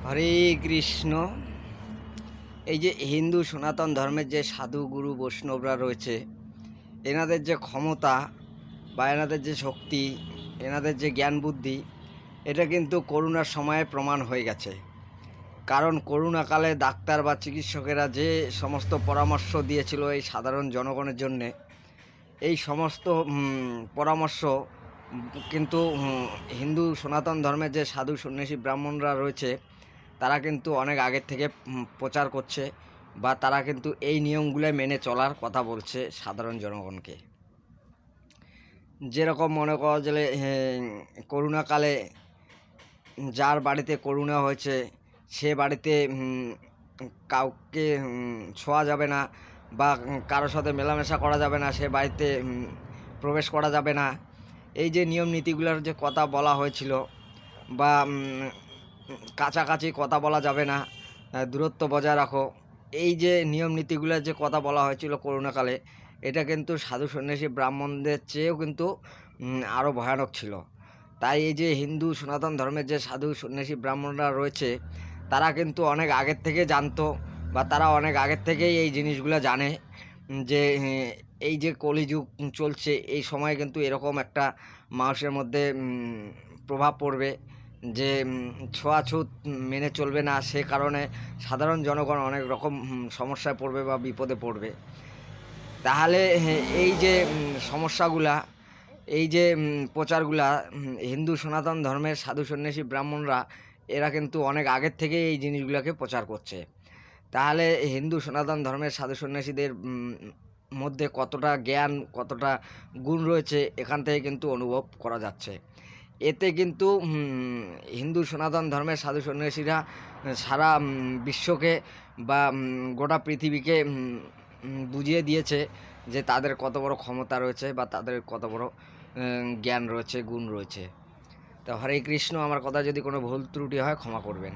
হরে কৃষ্ণ। এই যে হিন্দু সনাতন ধর্মের যে সাধু গুরু বৈষ্ণবরা রয়েছে, এনাদের যে ক্ষমতা বা এনাদের যে শক্তি, এনাদের যে জ্ঞান বুদ্ধি, এটা কিন্তু করোনার সময়ে প্রমাণ হয়ে গেছে। কারণ করোনাকালে ডাক্তার বা চিকিৎসকেরা যে সমস্ত পরামর্শ দিয়েছিল এই সাধারণ জনগণের জন্যে, এই সমস্ত পরামর্শ কিন্তু হিন্দু সনাতন ধর্মের যে সাধু সন্ন্যাসী ব্রাহ্মণরা রয়েছে, তারা কিন্তু অনেক আগের থেকে প্রচার করছে, বা তারা কিন্তু এই নিয়মগুলো মেনে চলার কথা বলছে সাধারণ জনগণকে। যেরকম মনে করো যে করোনাকালে যার বাড়িতে করোনা হয়েছে সে বাড়িতে কাউকে ছোঁয়া যাবে না, বা কারোর সাথে মেলামেশা করা যাবে না, সে বাড়িতে প্রবেশ করা যাবে না। এই যে নিয়ম নীতিগুলোর যে কথা বলা হয়েছিল, বা কাছাকাছি কথা বলা যাবে না, দূরত্ব বজায় রাখো, এই যে নিয়ম নীতিগুলোর যে কথা বলা হয়েছিল করোনাকালে, এটা কিন্তু সাধু সন্ন্যাসী ব্রাহ্মণদের চেয়েও কিন্তু আরও ভয়ানক ছিল। তাই এই যে হিন্দু সনাতন ধর্মের যে সাধু সন্ন্যাসী ব্রাহ্মণরা রয়েছে, তারা কিন্তু অনেক আগের থেকে জানতো, বা তারা অনেক আগের থেকেই এই জিনিসগুলো জানে যে এই যে কলিযুগ চলছে, এই সময় কিন্তু এরকম একটা মানুষের মধ্যে প্রভাব পড়বে যে ছোঁয়াছুত মেনে চলবে না, সে কারণে সাধারণ জনগণ অনেক রকম সমস্যায় পড়বে বা বিপদে পড়বে। তাহলে এই যে সমস্যাগুলা, এই যে প্রচারগুলা, হিন্দু সনাতন ধর্মের সাধু সন্ন্যাসী ব্রাহ্মণরা এরা কিন্তু অনেক আগের থেকেই এই জিনিসগুলোকে প্রচার করছে। তাহলে হিন্দু সনাতন ধর্মের সাধু সন্ন্যাসীদের মধ্যে কতটা জ্ঞান, কতটা গুণ রয়েছে, এখান থেকে কিন্তু অনুভব করা যাচ্ছে। এতে কিন্তু হিন্দু সনাতন ধর্মের সাধু সন্ন্যাসীরা সারা বিশ্বকে বা গোটা পৃথিবীকে বুঝিয়ে দিয়েছে যে তাদের কত বড় ক্ষমতা রয়েছে, বা তাদের কত বড় জ্ঞান রয়েছে, গুণ রয়েছে। তো হরে কৃষ্ণ। আমার কথা যদি কোনো ভুল ত্রুটি হয় ক্ষমা করবেন।